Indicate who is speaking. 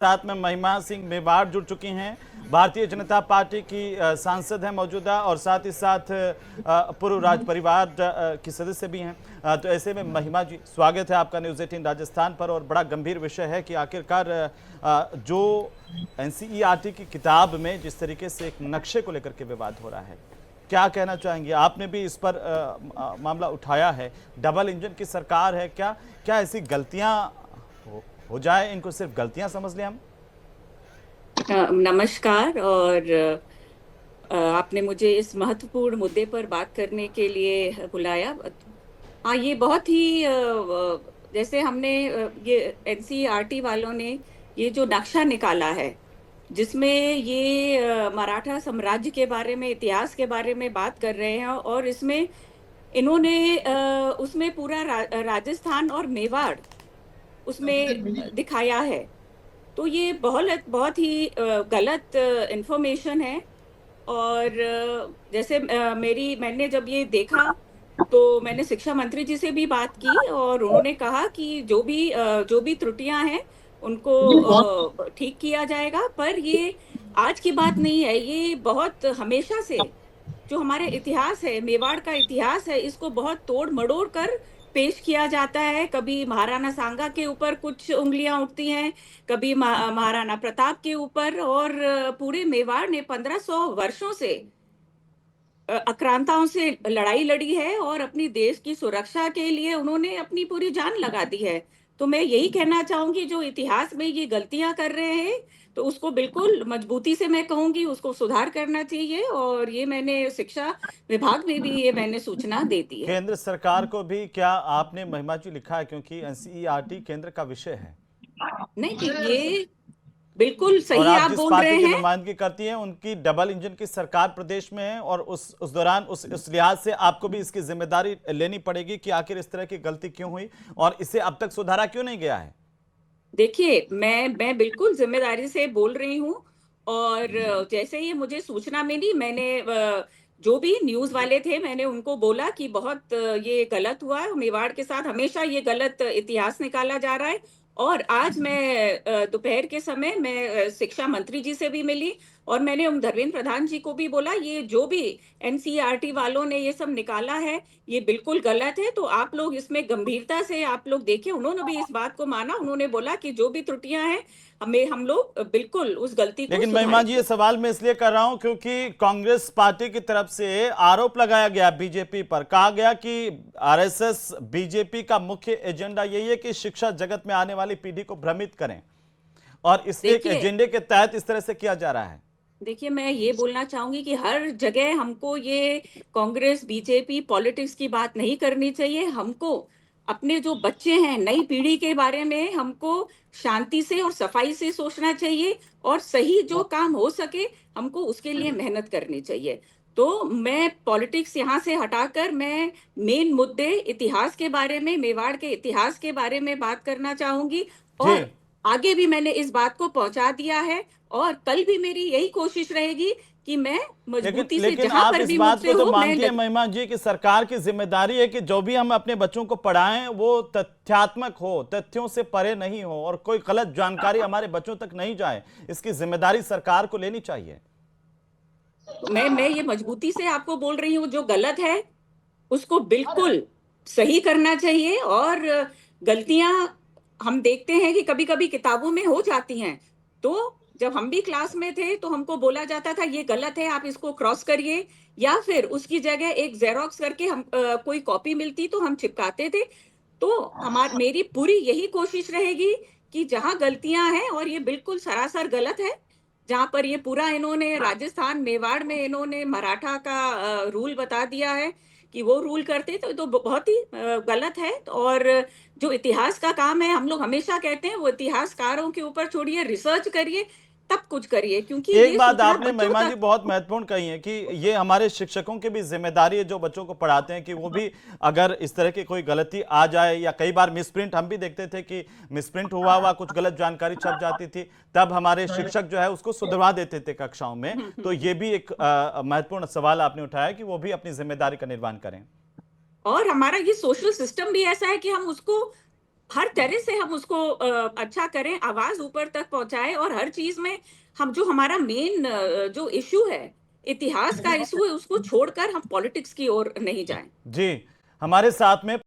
Speaker 1: साथ में महिमा सिंह मेवाड़ जुड़ चुकी हैं, भारतीय जनता पार्टी की सांसद हैं मौजूदा, और साथ ही साथ पूर्व राज परिवार की सदस्य भी हैं। तो ऐसे में महिमा जी, स्वागत है आपका न्यूज़ 18 राजस्थान पर। और बड़ा गंभीर विषय है कि आखिरकार जो एनसीईआरटी की किताब में जिस तरीके से एक नक्शे को लेकर के विवाद हो रहा है, क्या कहना चाहेंगे? आपने भी इस पर मामला उठाया है। डबल इंजन की सरकार है, क्या क्या ऐसी गलतियां हो जाए, इनको सिर्फ गलतियां समझ लें हम?
Speaker 2: नमस्कार। और आपने मुझे इस महत्वपूर्ण मुद्दे पर बात करने के लिए बुलाया। हाँ, ये बहुत ही जैसे हमने ये एनसीईआरटी वालों ने ये जो नक्शा निकाला है, जिसमें ये मराठा साम्राज्य के बारे में, इतिहास के बारे में बात कर रहे हैं, और इसमें इन्होंने उसमें पूरा राजस्थान और मेवाड़ उसमें दिखाया है। तो ये बहुत बहुत ही गलत इंफॉर्मेशन है। और जैसे मैंने जब ये देखा तो मैंने शिक्षा मंत्री जी से भी बात की, और उन्होंने कहा कि जो भी त्रुटियां हैं उनको ठीक किया जाएगा। पर ये आज की बात नहीं है, ये बहुत हमेशा से जो हमारे इतिहास है, मेवाड़ का इतिहास है, इसको बहुत तोड़ मड़ोड़ कर पेश किया जाता है। कभी महाराणा सांगा के ऊपर कुछ उंगलियां उठती हैं, कभी महाराणा प्रताप के ऊपर, और पूरे मेवाड़ ने 1500 वर्षों से आक्रांताओं से लड़ाई लड़ी है, और अपनी देश की सुरक्षा के लिए उन्होंने अपनी पूरी जान लगा दी है। तो मैं यही कहना चाहूंगी, जो इतिहास में ये गलतियां कर रहे हैं तो उसको बिल्कुल मजबूती से मैं कहूंगी उसको सुधार करना चाहिए। और ये मैंने शिक्षा विभाग में भी ये मैंने सूचना दे दी है।
Speaker 1: केंद्र सरकार को भी क्या आपने महिमा जी लिखा है? क्योंकि एनसीईआरटी केंद्र का विषय है,
Speaker 2: नहीं नहीं, ये बिल्कुल
Speaker 1: और
Speaker 2: सही
Speaker 1: आप
Speaker 2: आप
Speaker 1: जिस
Speaker 2: बोल
Speaker 1: पार्टी
Speaker 2: रहे
Speaker 1: की
Speaker 2: हैं।
Speaker 1: नुमाइंदगी करती हैं उनकी डबल इंजन की सरकार प्रदेश में है, और उस दौरान उस लिहाज से आपको भी इसकी जिम्मेदारी लेनी पड़ेगी कि आखिर इस तरह की गलती क्यों हुई और इसे अब तक सुधारा क्यों नहीं गया है।
Speaker 2: देखिए, मैं बिल्कुल जिम्मेदारी से बोल रही हूँ। और जैसे ही मुझे सूचना मिली, मैंने जो भी न्यूज़ वाले थे मैंने उनको बोला कि बहुत ये गलत हुआ है, मेवाड़ के साथ हमेशा ये गलत इतिहास निकाला जा रहा है। और आज मैं दोपहर के समय मैं शिक्षा मंत्री जी से भी मिली, और मैंने धर्मेंद्र प्रधान जी को भी बोला, ये जो भी एनसीईआरटी वालों ने ये सब निकाला है ये बिल्कुल गलत है, तो आप लोग इसमें गंभीरता से आप लोग देखें। उन्होंने भी इस बात को माना, उन्होंने बोला कि जो भी त्रुटियां हैं हम लोग बिल्कुल उस गलती को
Speaker 1: लेकिन महिमा जी, ये
Speaker 2: सुधारेंगे।
Speaker 1: सवाल मैं इसलिए कर रहा हूं क्योंकि कांग्रेस पार्टी की तरफ से आरोप लगाया गया बीजेपी पर। कहा गया कि आरएसएस बीजेपी का मुख्य एजेंडा यही है कि शिक्षा जगत में आने वाली पीढ़ी को भ्रमित करें, और इस एक
Speaker 2: देखिए
Speaker 1: एजेंडे के तहत इस तरह से किया जा रहा है।
Speaker 2: देखिए, मैं ये बोलना चाहूंगी कि हर जगह हमको ये कांग्रेस बीजेपी पॉलिटिक्स की बात नहीं करनी चाहिए। हमको अपने जो बच्चे हैं, नई पीढ़ी के बारे में हमको शांति से और सफाई से सोचना चाहिए, और सही जो काम हो सके हमको उसके लिए मेहनत करनी चाहिए। तो मैं पॉलिटिक्स यहाँ से हटाकर मैं मेन मुद्दे इतिहास के बारे में, मेवाड़ के इतिहास के बारे में बात करना चाहूंगी।
Speaker 1: जी,
Speaker 2: और आगे भी मैंने इस बात को पहुंचा दिया है, और कल भी मेरी यही कोशिश रहेगी कि मैं
Speaker 1: लेकिन
Speaker 2: मजबूती से
Speaker 1: लेकिन
Speaker 2: जहां
Speaker 1: आप
Speaker 2: पर
Speaker 1: इस
Speaker 2: भी
Speaker 1: बात
Speaker 2: मुझसे
Speaker 1: को तो
Speaker 2: हो मैं
Speaker 1: मानती है महिमा जी कि सरकार की जिम्मेदारी है कि जो भी हम अपने बच्चों को पढ़ाएं वो तथ्यात्मक हो, तथ्यों से परे नहीं हो, और कोई गलत जानकारी हमारे बच्चों तक नहीं जाए। इसकी जिम्मेदारी सरकार को लेनी चाहिए।
Speaker 2: मैं ये मजबूती से आपको बोल रही हूँ, जो गलत है उसको बिल्कुल सही करना चाहिए। और गलतियां हम देखते हैं कि कभी कभी किताबों में हो जाती हैं। तो जब हम भी क्लास में थे तो हमको बोला जाता था ये गलत है, आप इसको क्रॉस करिए, या फिर उसकी जगह एक जेरोक्स करके हम कोई कॉपी मिलती तो हम चिपकाते थे। तो मेरी पूरी यही कोशिश रहेगी कि जहां गलतियां हैं, और ये बिल्कुल सरासर गलत है, जहां पर ये पूरा इन्होंने राजस्थान मेवाड़ में इन्होंने मराठा का रूल बता दिया है कि वो रूल करते, तो बहुत ही गलत है। और जो इतिहास का काम है, हम लोग हमेशा कहते हैं वो इतिहासकारों के ऊपर छोड़िए, रिसर्च करिए, तब कुछ करिए, क्योंकि
Speaker 1: एक
Speaker 2: ये
Speaker 1: बात
Speaker 2: सूचना
Speaker 1: आपने
Speaker 2: बच्चों
Speaker 1: महिमा जी
Speaker 2: तक।
Speaker 1: बहुत महत्वपूर्ण कही है कि ये हमारे शिक्षकों की भी जिम्मेदारी है जो बच्चों को पढ़ाते हैं, कि वो भी अगर इस तरह की कोई गलती आ जाए, या कई बार मिसप्रिंट हम भी देखते थे कि मिसप्रिंट हुआ हुआ कुछ गलत जानकारी छप जाती थी, तब हमारे शिक्षक जो है उसको सुधरवा देते थे कक्षाओं में। तो ये भी एक महत्वपूर्ण सवाल आपने उठाया कि वो भी अपनी जिम्मेदारी का निर्वहन करें।
Speaker 2: और हमारा ये सोशल सिस्टम भी ऐसा है कि हम उसको हर तरह से हम उसको अच्छा करें, आवाज ऊपर तक पहुंचाएं, और हर चीज में हम जो हमारा मेन जो इशू है, इतिहास का इशू है, उसको छोड़कर हम पॉलिटिक्स की ओर नहीं जाएं।
Speaker 1: जी, हमारे साथ में